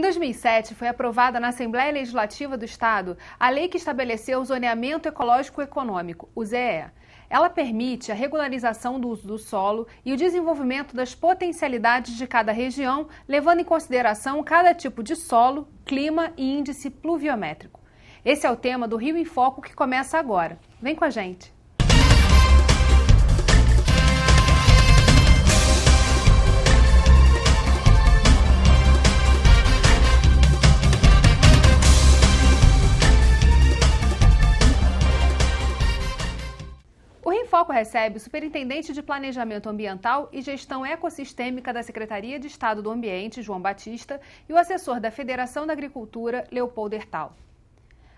Em 2007, foi aprovada na Assembleia Legislativa do Estado a lei que estabeleceu o Zoneamento Ecológico Econômico, o ZEE. Ela permite a regularização do uso do solo e o desenvolvimento das potencialidades de cada região, levando em consideração cada tipo de solo, clima e índice pluviométrico. Esse é o tema do Rio em Foco que começa agora. Vem com a gente! O Rio em Foco recebe o Superintendente de Planejamento Ambiental e Gestão Ecossistêmica da Secretaria de Estado do Ambiente, João Batista, e o assessor da Federação da Agricultura, Leopoldo Hertal.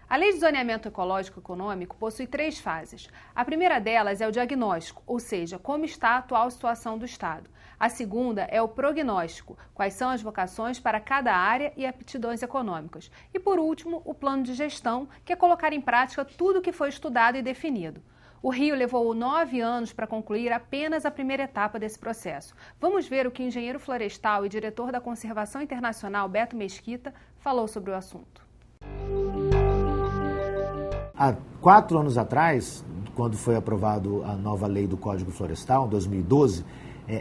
A Lei de Zoneamento Ecológico Econômico possui 3 fases. A primeira delas é o diagnóstico, ou seja, como está a atual situação do Estado. A segunda é o prognóstico, quais são as vocações para cada área e aptidões econômicas. E, por último, o plano de gestão, que é colocar em prática tudo o que foi estudado e definido. O Rio levou 9 anos para concluir apenas a primeira etapa desse processo. Vamos ver o que o engenheiro florestal e diretor da Conservação Internacional, Beto Mesquita, falou sobre o assunto. Há 4 anos atrás, quando foi aprovada a nova lei do Código Florestal, em 2012,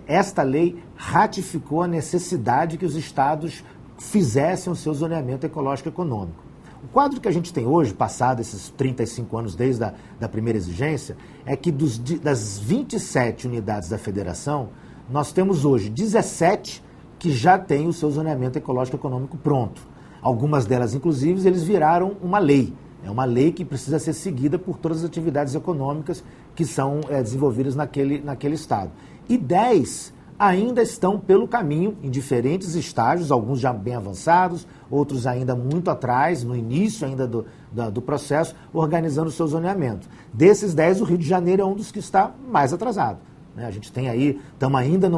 esta lei ratificou a necessidade que os estados fizessem o seu zoneamento ecológico econômico. O quadro que a gente tem hoje, passado esses 35 anos desde a primeira exigência, é que das 27 unidades da federação, nós temos hoje 17 que já têm o seu zoneamento ecológico econômico pronto. Algumas delas, inclusive, eles viraram uma lei. É uma lei que precisa ser seguida por todas as atividades econômicas que são desenvolvidas naquele estado. E 10 ainda estão pelo caminho, em diferentes estágios, alguns já bem avançados, outros ainda muito atrás, no início ainda do processo, organizando o seu zoneamento. Desses 10, o Rio de Janeiro é um dos que está mais atrasado. A gente tem aí, estamos ainda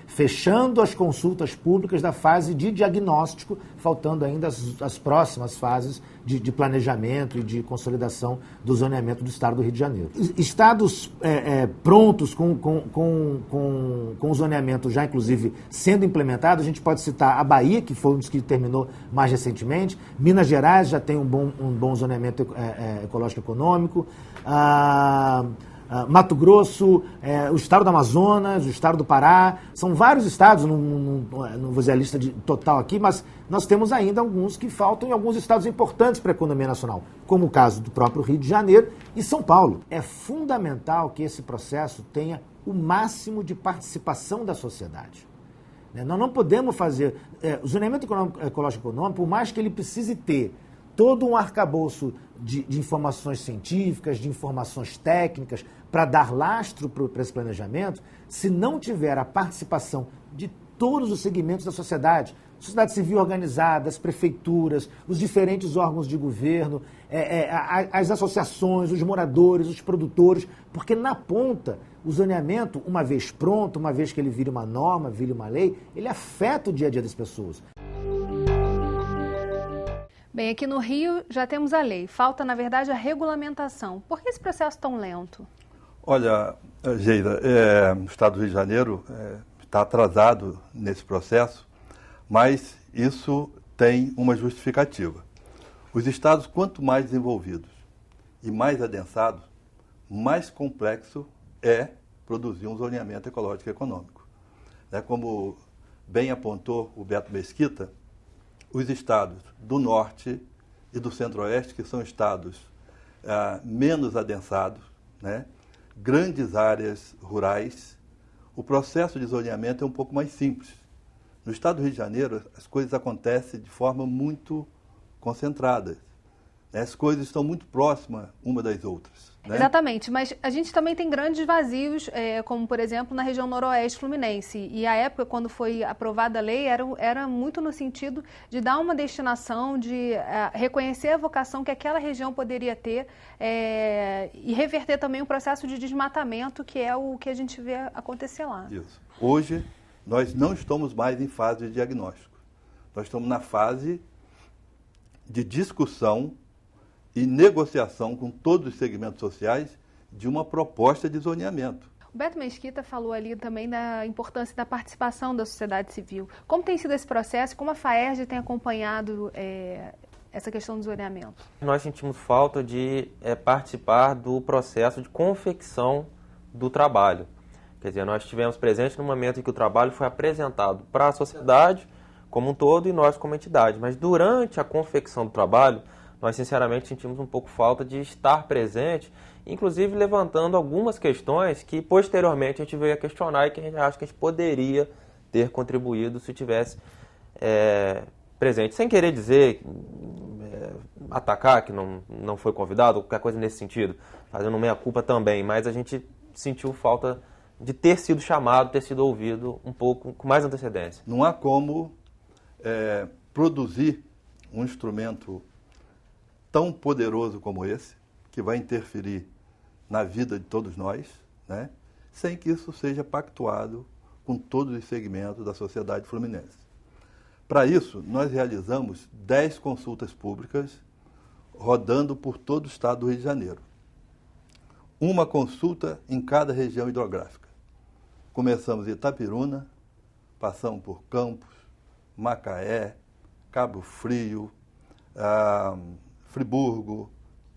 fechando as consultas públicas da fase de diagnóstico, faltando ainda as próximas fases de planejamento e de consolidação do zoneamento do estado do Rio de Janeiro. Estados prontos com o zoneamento já, inclusive, sendo implementado, a gente pode citar a Bahia, que foi um dos que terminou mais recentemente, Minas Gerais já tem um bom zoneamento ecológico econômico, Mato Grosso, o estado do Amazonas, o estado do Pará, são vários estados, não vou dizer a lista total aqui, mas nós temos ainda alguns que faltam em alguns estados importantes para a economia nacional, como o caso do próprio Rio de Janeiro e São Paulo. É fundamental que esse processo tenha o máximo de participação da sociedade. Nós não podemos fazer... o zoneamento ecológico econômico, por mais que ele precise ter todo um arcabouço de informações científicas, de informações técnicas, para dar lastro para esse planejamento, se não tiver a participação de todos os segmentos da sociedade civil organizada, as prefeituras, os diferentes órgãos de governo, as associações, os moradores, os produtores, porque na ponta, o zoneamento, uma vez pronto, uma vez que ele vire uma norma, vire uma lei, ele afeta o dia a dia das pessoas. Bem, aqui no Rio já temos a lei, falta, na verdade, a regulamentação. Por que esse processo tão lento? Olha, Geida, o Estado do Rio de Janeiro está atrasado nesse processo, mas isso tem uma justificativa. Os estados, quanto mais desenvolvidos e mais adensados, mais complexo é produzir um zoneamento ecológico e econômico. Como bem apontou o Beto Mesquita, os estados do Norte e do Centro-Oeste, que são estados menos adensados, grandes áreas rurais, o processo de zoneamento é um pouco mais simples. No estado do Rio de Janeiro, as coisas acontecem de forma muito concentrada. As coisas estão muito próximas uma das outras. Exatamente, mas a gente também tem grandes vazios, como, por exemplo, na região noroeste fluminense. E a época, quando foi aprovada a lei, era muito no sentido de dar uma destinação, de reconhecer a vocação que aquela região poderia ter e reverter também o processo de desmatamento, que é o que a gente vê acontecer lá. Isso. Hoje, nós não estamos mais em fase de diagnóstico. Nós estamos na fase de discussão e negociação com todos os segmentos sociais de uma proposta de zoneamento. O Beto Mesquita falou ali também da importância da participação da sociedade civil. Como tem sido esse processo? Como a FAERJ tem acompanhado essa questão do zoneamento? Nós sentimos falta de participar do processo de confecção do trabalho. Quer dizer, nós estivemos presentes no momento em que o trabalho foi apresentado para a sociedade como um todo e nós como entidade. Mas durante a confecção do trabalho, nós sinceramente sentimos um pouco falta de estar presente, inclusive levantando algumas questões que posteriormente a gente veio a questionar e que a gente acha que a gente poderia ter contribuído se tivesse presente. Sem querer dizer, atacar que não foi convidado, ou qualquer coisa nesse sentido, fazendo meia-culpa também, mas a gente sentiu falta de ter sido chamado, ter sido ouvido um pouco com mais antecedência. Não há como produzir um instrumento tão poderoso como esse, que vai interferir na vida de todos nós, né, sem que isso seja pactuado com todos os segmentos da sociedade fluminense. Para isso, nós realizamos 10 consultas públicas rodando por todo o estado do Rio de Janeiro. Uma consulta em cada região hidrográfica. Começamos em Itapiruna, passamos por Campos, Macaé, Cabo Frio, Friburgo,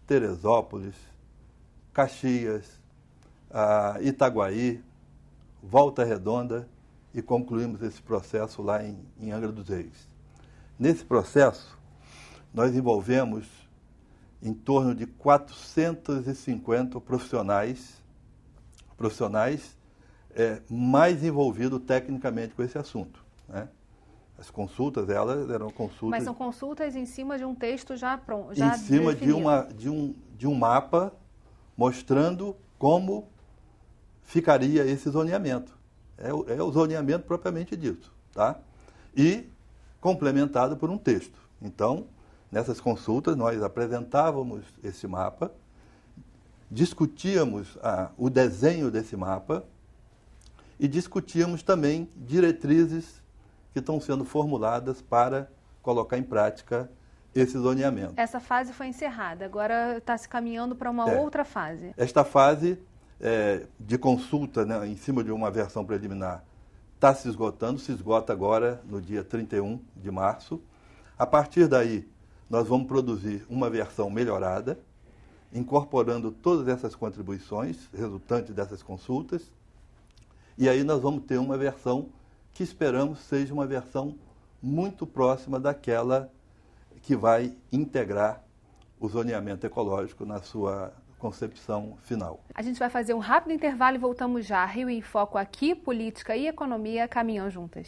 Teresópolis, Caxias, Itaguaí, Volta Redonda e concluímos esse processo lá em Angra dos Reis. Nesse processo, nós envolvemos em torno de 450 profissionais mais envolvidos tecnicamente com esse assunto, né? As consultas, elas eram consultas... Mas são consultas em cima de um texto já pronto, em cima de um mapa mostrando como ficaria esse zoneamento. É o zoneamento propriamente dito, tá? E complementado por um texto. Então, nessas consultas, nós apresentávamos esse mapa, discutíamos o desenho desse mapa e discutíamos também diretrizes que estão sendo formuladas para colocar em prática esse zoneamento. Essa fase foi encerrada, agora está se caminhando para uma outra fase. Esta fase de consulta, né, em cima de uma versão preliminar está se esgotando, se esgota agora no dia 31 de março. A partir daí, nós vamos produzir uma versão melhorada, incorporando todas essas contribuições resultantes dessas consultas, e aí nós vamos ter uma versão que esperamos seja uma versão muito próxima daquela que vai integrar o zoneamento ecológico na sua concepção final. A gente vai fazer um rápido intervalo e voltamos já. Rio em Foco aqui, política e economia caminham juntas.